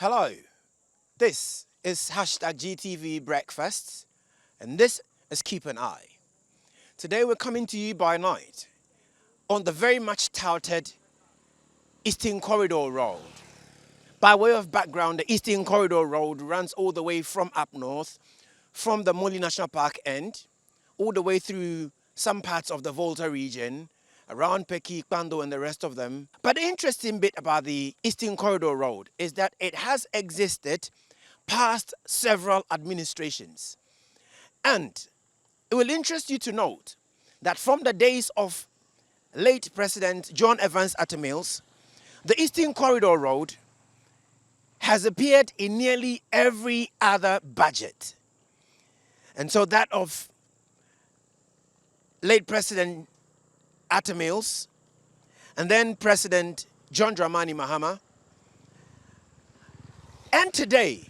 Hello, this is hashtag GTV Breakfast, and this is Keep an Eye. Today we're coming to you by night on the very much touted Eastern Corridor Road. By way of background, the Eastern Corridor Road runs all the way from up north, from the Moli National Park end, all the way through some parts of the VOLTA region, around PEKI, Kpando and the rest of them. But the interesting bit about the Eastern Corridor Road is that it has existed past several administrations. And it will interest you to note that from the days of late President John Evans Atta Mills, the Eastern Corridor Road has appeared in nearly every other budget. And so that of late President Atta Mills, and then President John Dramani Mahama, and today,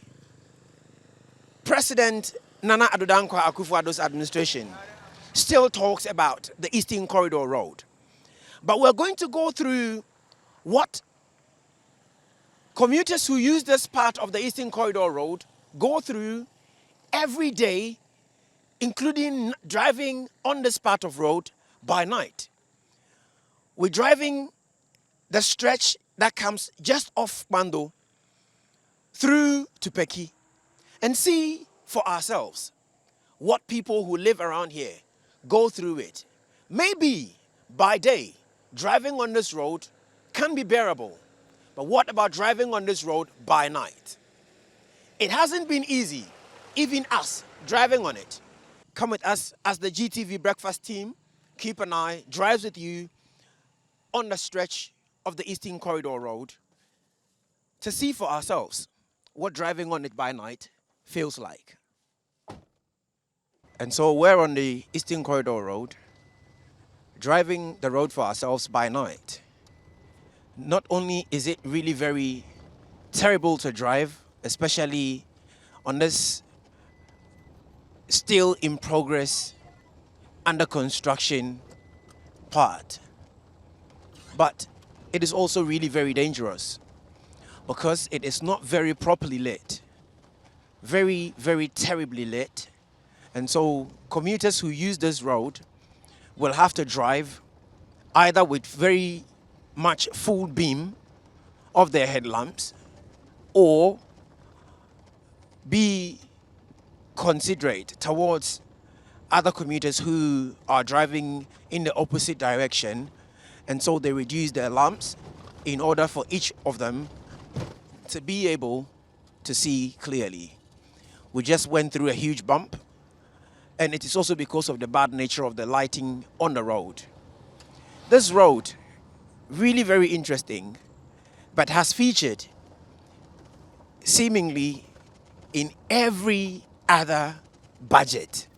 President Nana Addo Dankwa Akufo-Addo's administration still talks about the Eastern Corridor Road. But we're going to go through what commuters who use this part of the Eastern Corridor Road go through every day, including driving on this part of road by night. We're driving the stretch that comes just off Kpando through to PEKI and see for ourselves what people who live around here go through it. Maybe by day, driving on this road can be bearable. But what about driving on this road by night? It hasn't been easy, even us driving on it. Come with us as the GTV Breakfast team, Keep an Eye, drives with you on the stretch of the Eastern Corridor Road to see for ourselves what driving on it by night feels like. And so we're on the Eastern Corridor Road, driving the road for ourselves by night. Not only is it really very terrible to drive, especially on this still in progress, under construction part, but it is also really very dangerous because it is not very properly lit, very, very terribly lit. And so commuters who use this road will have to drive either with very much full beam of their headlamps or be considerate towards other commuters who are driving in the opposite direction, and so they reduce their lamps in order for each of them to be able to see clearly. We just went through a huge bump, and it is also because of the bad nature of the lighting on the road. This road, really very interesting, but has featured seemingly in every other budget.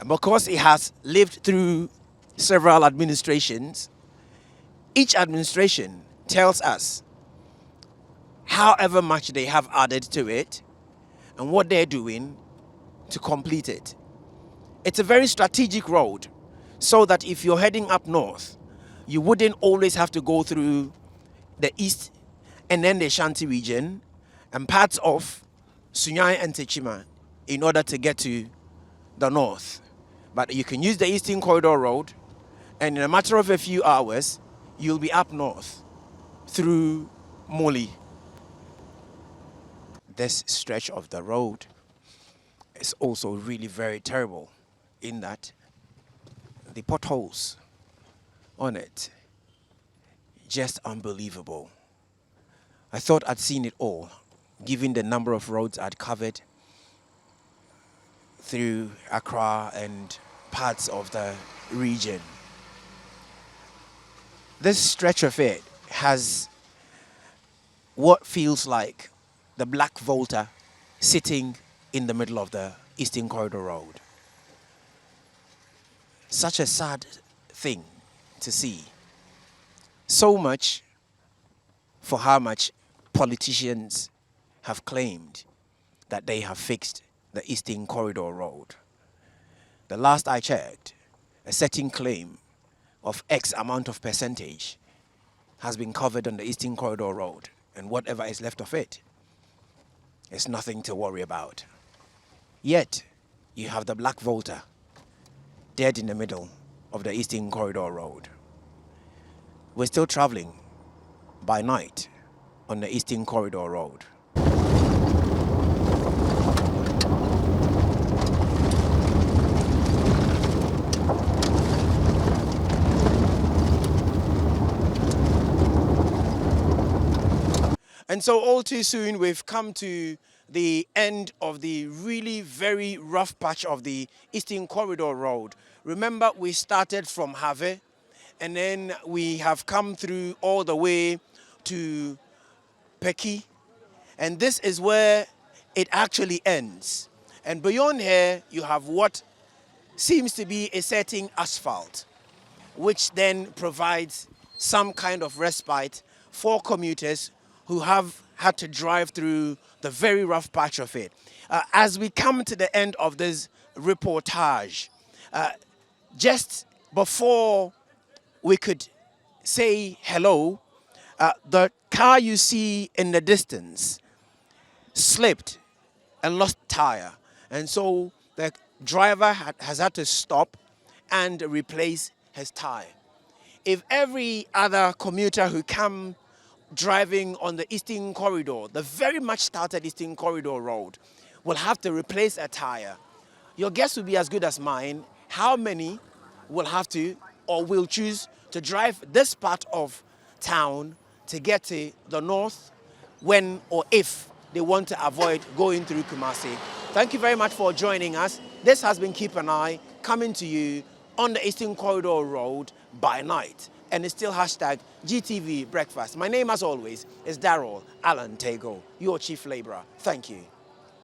And because it has lived through several administrations, each administration tells us however much they have added to it and what they're doing to complete it. It's a very strategic road, so that if you're heading up north, you wouldn't always have to go through the east and then the Ashanti region and parts of Sunyani and Techima in order to get to the north. But you can use the Eastern Corridor Road, and in a matter of a few hours, you'll be up north through Moli. This stretch of the road is also really very terrible in that the potholes on it, just unbelievable. I thought I'd seen it all, given the number of roads I'd covered through Accra and parts of the region. This stretch of it has what feels like the black VOLTA sitting in the middle of the Eastern Corridor Road. Such a sad thing to see. So much for how much politicians have claimed that they have fixed the Eastern Corridor Road. The last I checked, a certain claim of X amount of percentage has been covered on the Eastern Corridor Road. and whatever is left of it is nothing to worry about. Yet, you have the black VOLTA dead in the middle of the Eastern Corridor Road. We're still traveling by night on the Eastern Corridor Road. And so all too soon, we've come to the end of the really very rough patch of the Eastern Corridor Road. Remember, we started from Have, and then we have come through all the way to PEKI, and this is where it actually ends. And beyond here, you have what seems to be a setting asphalt, which then provides some kind of respite for commuters who have had to drive through the very rough patch of it. As we come to the end of this reportage, just before we could say hello, the car you see in the distance slipped and lost tire. And so the driver has had to stop and replace his tire. If every other commuter who come driving on the Eastern Corridor, the very much started Eastern Corridor Road, will have to replace a tire, your guess will be as good as mine. How many will have to or will choose to drive this part of town to get to the north when or if they want to avoid going through Kumasi? Thank you very much for joining us. This has been Keep an Eye, coming to you on the Eastern Corridor Road by night. And it's still hashtag GTV Breakfast. My name, as always, is Daryl Alan Tego, your chief laborer. Thank you.